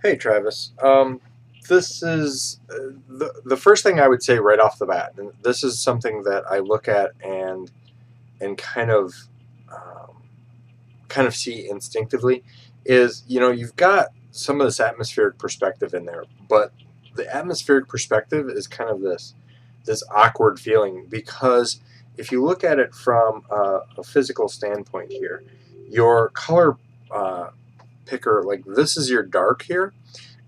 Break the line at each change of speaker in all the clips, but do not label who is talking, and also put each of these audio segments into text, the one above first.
Hey Travis, this is the first thing I would say right off the bat, and this is something that I look at and um, kind of see instinctively, is you've got some of this atmospheric perspective in there, but the atmospheric perspective is kind of this awkward feeling because if you look at it from a physical standpoint here, your color uh, picker, like this is your dark here,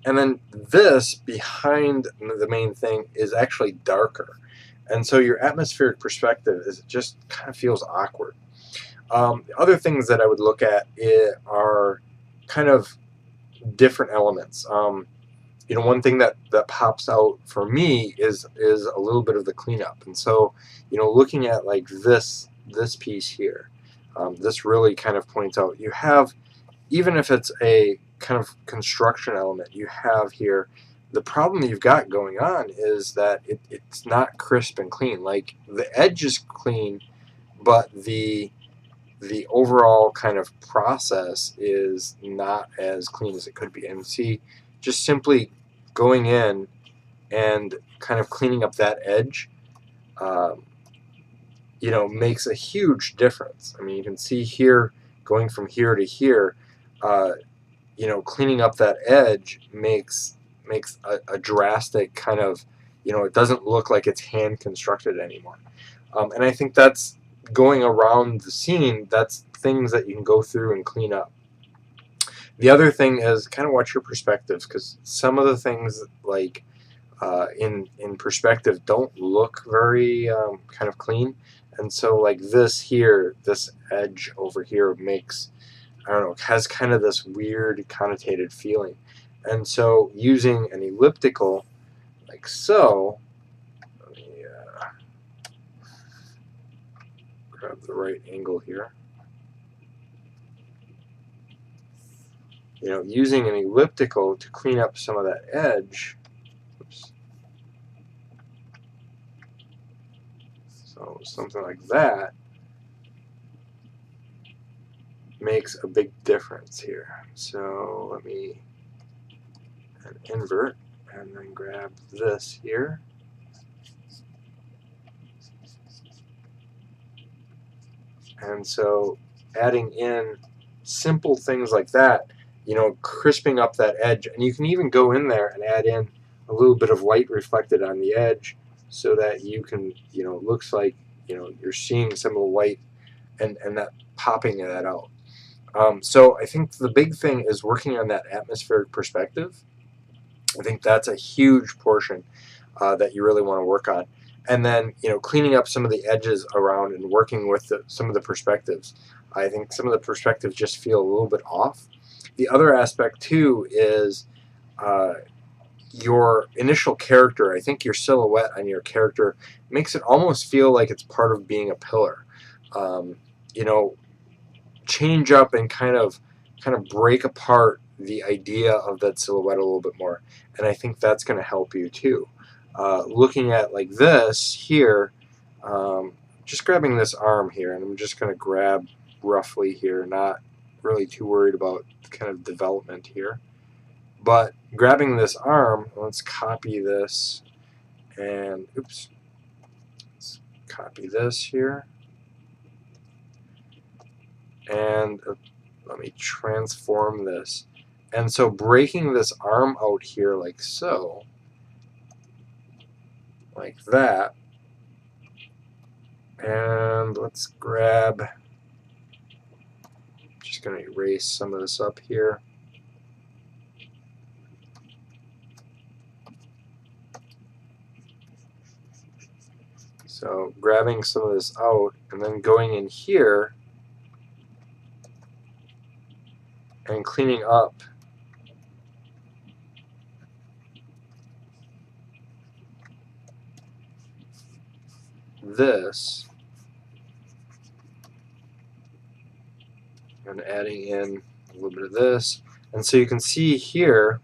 and then this behind the main thing is actually darker. And so your atmospheric perspective is just kind of feels awkward. Other things that I would look at are kind of different elements. One thing that pops out for me is a little bit of the cleanup. And so, looking at like this piece here, this really kind of points out you have, even if it's a kind of construction element you have here, the problem you've got going on is that it's not crisp and clean. Like the edge is clean, but the overall kind of process is not as clean as it could be. And see, just simply going in and kind of cleaning up that edge, um, makes a huge difference. I mean, you can see here, going from here to here, uh, cleaning up that edge makes a drastic kind of, it doesn't look like it's hand constructed anymore. And I think that's going around the scene. That's things that you can go through and clean up. The other thing is kind of watch your perspectives, because some of the things like in perspective don't look very kind of clean, and so like this here, this edge over here makes, I don't know, has kind of this weird connotated feeling. And so using an elliptical like so, let me grab the right angle here. Using an elliptical to clean up some of that edge. Oops. So something like that makes a big difference here. So let me invert and then grab this here. And so adding in simple things like that, crisping up that edge. And you can even go in there and add in a little bit of light reflected on the edge so that you can, looks like, you're seeing some of the white and that popping that out. So I think the big thing is working on that atmospheric perspective. I think that's a huge portion that you really want to work on. And then, cleaning up some of the edges around and working with some of the perspectives. I think some of the perspectives just feel a little bit off. The other aspect, too, is your initial character. I think your silhouette on your character makes it almost feel like it's part of being a pillar. Um, you know, change up and kind of break apart the idea of that silhouette a little bit more, and I think that's going to help you too. Looking at like this here, just grabbing this arm here, and I'm just going to grab roughly here, not really too worried about kind of development here, but grabbing this arm, let's copy this, and oops, let's copy this here, and let me transform this. And so breaking this arm out here like so, like that, and let's grab, just going to erase some of this up here. So grabbing some of this out and then going in here and cleaning up this and adding in a little bit of this. And so you can see here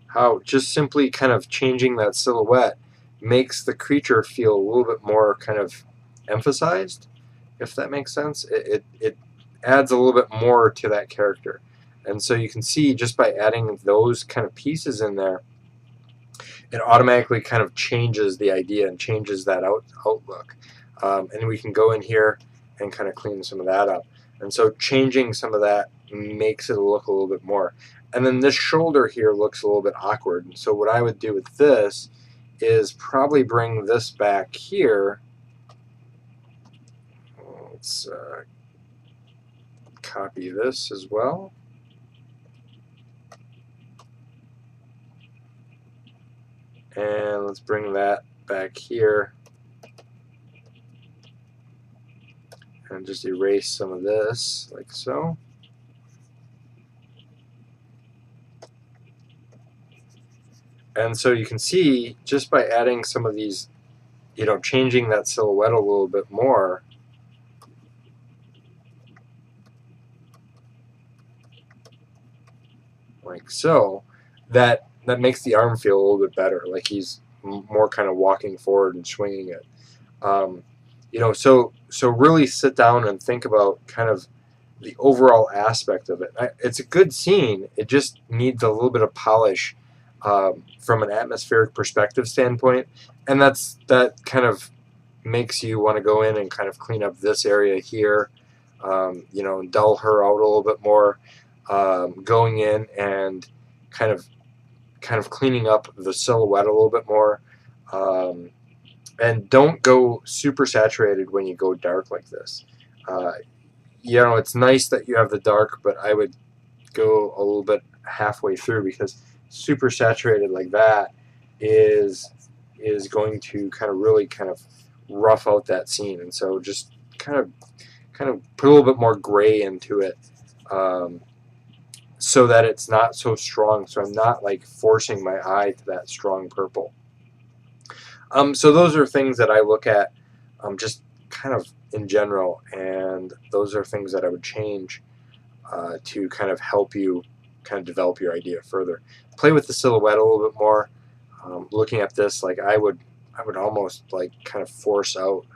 how just simply kind of changing that silhouette makes the creature feel a little bit more kind of emphasized, if that makes sense. adds a little bit more to that character. And so you can see just by adding those kind of pieces in there, it automatically kind of changes the idea and changes that outlook. And we can go in here and kind of clean some of that up. And so changing some of that makes it look a little bit more. And then this shoulder here looks a little bit awkward. And so what I would do with this is probably bring this back here. Let's copy this as well. And let's bring that back here. And just erase some of this, like so. And so you can see, just by adding some of these, changing that silhouette a little bit more, like so, that makes the arm feel a little bit better, like he's more kind of walking forward and swinging it. So really sit down and think about kind of the overall aspect of it. It's a good scene. It just needs a little bit of polish from an atmospheric perspective standpoint, and that kind of makes you want to go in and kind of clean up this area here, dull her out a little bit more, going in and kind of cleaning up the silhouette a little bit more. And don't go super saturated when you go dark like this. It's nice that you have the dark, but I would go a little bit halfway through, because super saturated like that is going to really rough out that scene. And so just kind of put a little bit more gray into it, so that it's not so strong. So I'm not like forcing my eye to that strong purple. So those are things that I look at just kind of in general, and those are things that I would change to kind of help you kind of develop your idea further. Play with the silhouette a little bit more. Looking at this, like I would almost like kind of force out.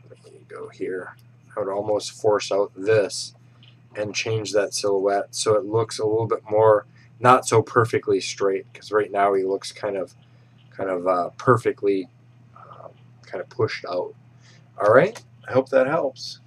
Let me go here. I would almost force out this and change that silhouette so it looks a little bit more not so perfectly straight, because right now he looks kind of perfectly kind of pushed out. All right, I hope that helps.